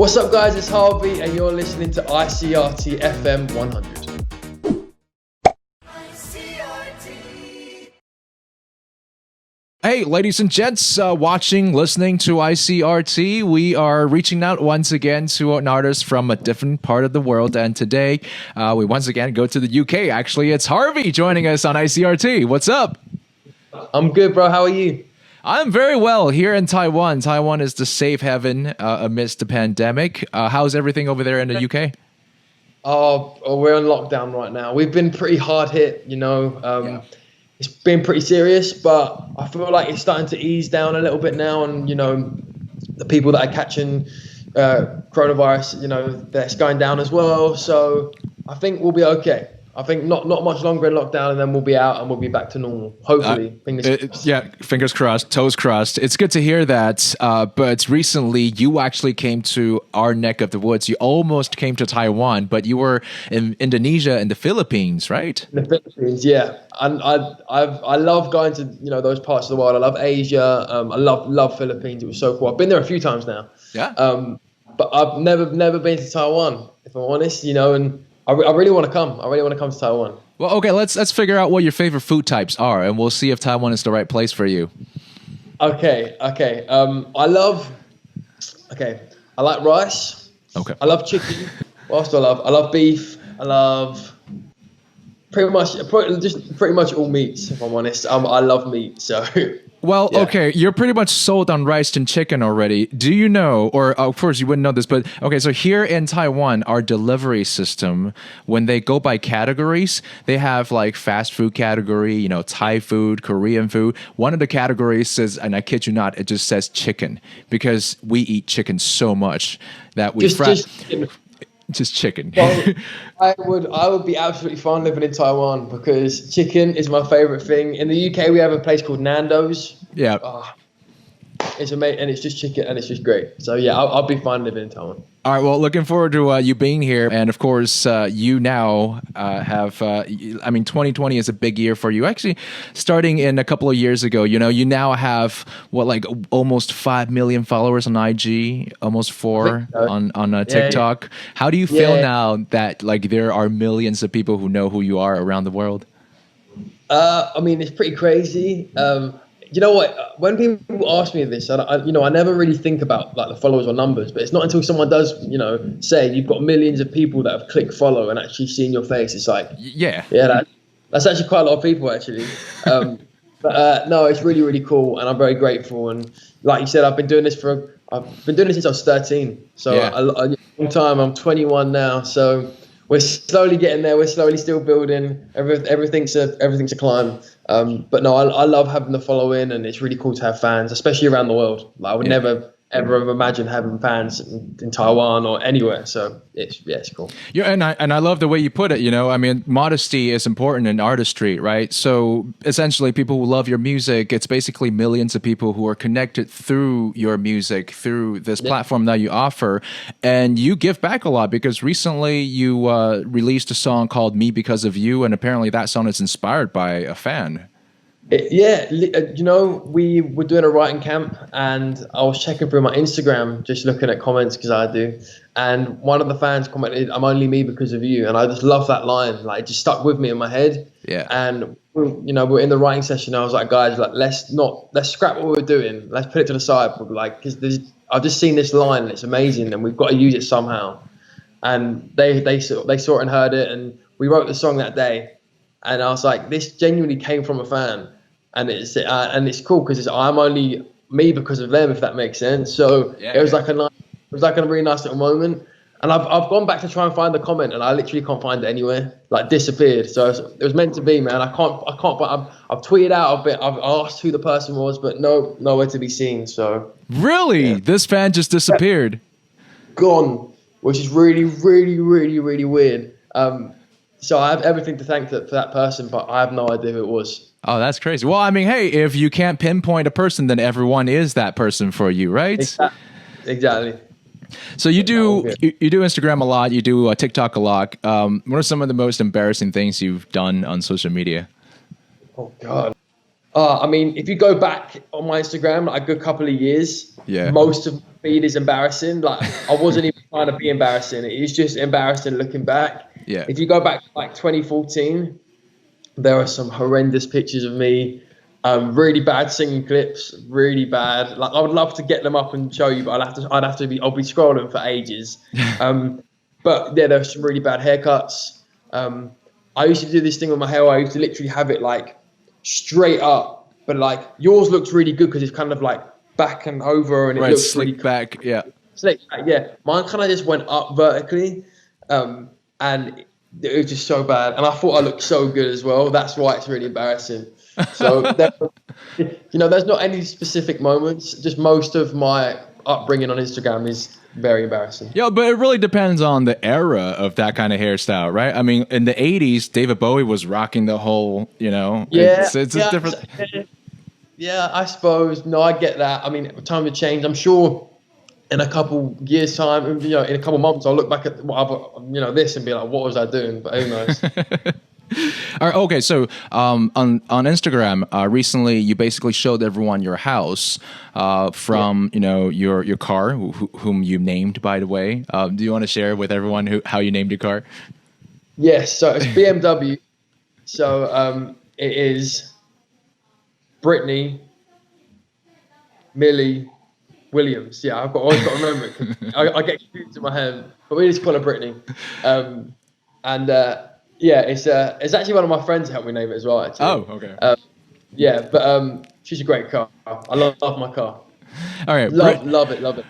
What's up, guys? It's HRVY, and you're listening to ICRT FM 100. Hey, ladies and gents, watching, listening to ICRT, we are reaching out once again to an artist from a different part of the world. And today, we once again go to the UK. Actually, it's HRVY joining us on ICRT. What's up? I'm good, bro. How are you? I'm very well here in Taiwan. Taiwan is the safe haven amidst the pandemic. How's everything over there in the UK? Oh, we're on lockdown right now. We've been pretty hard hit, Yeah. It's been pretty serious, but I feel like it's starting to ease down a little bit now. And, the people that are catching coronavirus, that's going down as well. So I think we'll be okay. I think not much longer in lockdown, and then we'll be out and we'll be back to normal. Hopefully, fingers crossed. Yeah, fingers crossed, toes crossed. It's good to hear that. But recently, you actually came to our neck of the woods. You almost came to Taiwan, but you were in Indonesia and the Philippines, right? The Philippines, yeah. And I love going to those parts of the world. I love Asia. I love Philippines. It was so cool. I've been there a few times now. Yeah. But I've never been to Taiwan, if I'm honest. And I really want to come. I really want to come to Taiwan. Well, okay, let's figure out what your favorite food types are, and we'll see if Taiwan is the right place for you. Okay. I like rice. Okay. I love chicken. What else do I love? I love beef. I love pretty much all meats, if I'm honest. I love meat, so. Well, Yeah. okay, you're pretty much sold on rice and chicken already. Do you know, or of course you wouldn't know this, but okay, so here in Taiwan, our delivery system, when they go by categories, they have like fast food category, Thai food, Korean food. One of the categories says, and I kid you not, it just says chicken, because we eat chicken so much that we just chicken. Well, I would be absolutely fine living in Taiwan because chicken is my favorite thing. In the UK, we have a place called Nando's. Yeah. It's amazing, and it's just chicken, and it's just great. So yeah, I'll be fine living in Taiwan. All right. Well, looking forward to you being here, and of course, you now have. 2020 is a big year for you. Actually, starting in a couple of years ago, you now have almost 5 million followers on IG, almost 4 on TikTok. Yeah. How do you feel now that there are millions of people who know who you are around the world? It's pretty crazy. You know what? When people ask me this, I never really think about the followers or numbers. But it's not until someone does, say you've got millions of people that have clicked follow and actually seen your face. It's like, that's actually quite a lot of people actually. No, it's really, really cool, and I'm very grateful. And like you said, I've been doing this since I was 13. So a long time. I'm 21 now. So we're slowly getting there. We're slowly still building. Everything's a climb. But no, I love having the following, and it's really cool to have fans, especially around the world. I would never ever have imagined having fans in Taiwan or anywhere. So it's cool. Yeah, and I love the way you put it. Modesty is important in artistry, right? So essentially, people who love your music, it's basically millions of people who are connected through your music, through this platform that you offer, and you give back a lot because recently you released a song called "Me Because of You," and apparently that song is inspired by a fan. We were doing a writing camp, and I was checking through my Instagram, just looking at comments because I do. And one of the fans commented, "I'm only me because of you," and I just love that line. It just stuck with me in my head. Yeah. And we're in the writing session. I was like, guys, let's scrap what we're doing. Let's put it to the side. Because I've just seen this line, and it's amazing, and we've got to use it somehow. And they saw it and heard it, and we wrote the song that day. And I was like, this genuinely came from a fan. And it's cool because I'm only me because of them, if that makes sense. So it was like a really nice little moment. And I've gone back to try and find the comment, and I literally can't find it anywhere. Disappeared. So it was meant to be, man. I've tweeted out a bit. I've asked who the person was, but nowhere to be seen. So really, this fan just disappeared. Gone, which is really, really, really, really weird. So I have everything to thank for that person, but I have no idea who it was. Oh, that's crazy. Well, hey, if you can't pinpoint a person, then everyone is that person for you, right? Exactly. So you do Instagram a lot, you do TikTok a lot. What are some of the most embarrassing things you've done on social media? Oh God. If you go back on my Instagram, a good couple of years, most of feed is embarrassing. Like I wasn't even trying to be embarrassing. It's just embarrassing looking back. Yeah. If you go back to like 2014, there are some horrendous pictures of me. Really bad singing clips, really bad. Like I would love to get them up and show you, but I'll be scrolling for ages. But yeah, there's some really bad haircuts. I used to do this thing with my hair. I used to literally have it like straight up, but like yours looks really good because it's kind of like back and over, and it looks slick really back. Yeah. slick back. Yeah, mine kind of just went up vertically, and it was just so bad. And I thought I looked so good as well. That's why it's really embarrassing. So, there's not any specific moments. Just most of my upbringing on Instagram is very embarrassing. Yeah, but it really depends on the era of that kind of hairstyle, right? I mean, in the 80s, David Bowie was rocking the whole, it's a different. Yeah, I suppose. No, I get that. I mean, time to change. I'm sure in a couple years' time, in a couple months, I'll look back at this and be like, what was I doing? But who knows? All right, okay, so on Instagram, recently you basically showed everyone your house from your car, whom you named, by the way. Do you want to share with everyone how you named your car? Yes, so it's BMW. So it is Brittany, Millie, Williams. Yeah, always got to remember it. I get confused in my head, but we just call her Brittany. Yeah, it's actually one of my friends who helped me name it as well. Actually. Oh, okay. Yeah, but she's a great car. I love my car. All right, love it.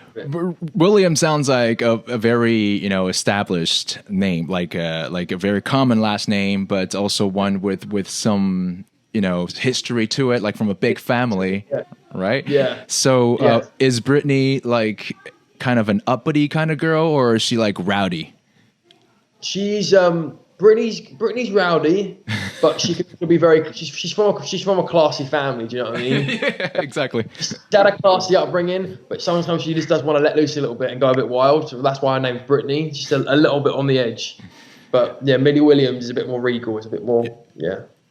William sounds like a very established name, like a very common last name, but also one with some history to it, like from a big family, right? Yeah. So is Brittany like kind of an uppity kind of girl, or is she like rowdy? She's Brittany's rowdy, but she can be very. She's from a classy family. Do you know what I mean? Yeah, exactly. She's had a classy upbringing, but sometimes she just does want to let loose a little bit and go a bit wild. So that's why her name's Brittany. Just a little bit on the edge. But yeah, Millie Williams is a bit more regal. It's a bit more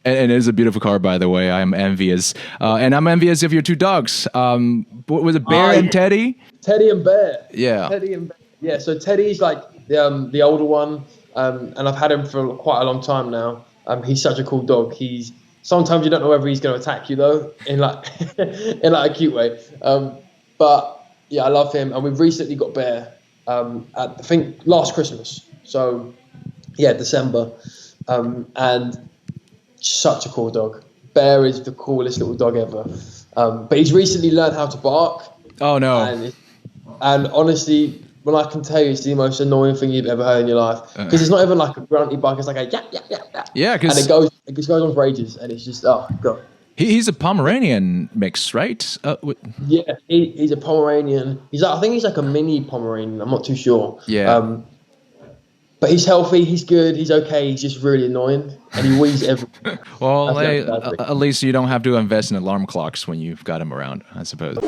And it is a beautiful car, by the way. I'm envious, and I'm envious of your two dogs. What was it, Bear and Teddy? Teddy and Bear. Yeah. Teddy and Bear. Yeah. So Teddy's like the older one. And I've had him for quite a long time now. He's such a cool dog. Sometimes you don't know whether he's going to attack you though, in like a cute way. But yeah, I love him. And we've recently got Bear. I think last Christmas. So yeah, December. And such a cool dog. Bear is the coolest little dog ever. But he's recently learned how to bark. Oh no! And honestly, well, I can tell you, it's the most annoying thing you've ever heard in your life. Because it's not even like a grunty bark. It's like a yap. Yeah, and it just goes on for ages, and it's just god. He's a Pomeranian mix, right? Yeah, he's a Pomeranian. I think he's like a mini Pomeranian. I'm not too sure. Yeah. But he's healthy. He's good. He's okay. He's just really annoying, and he wheezes everywhere. Well, at least you don't have to invest in alarm clocks when you've got him around, I suppose.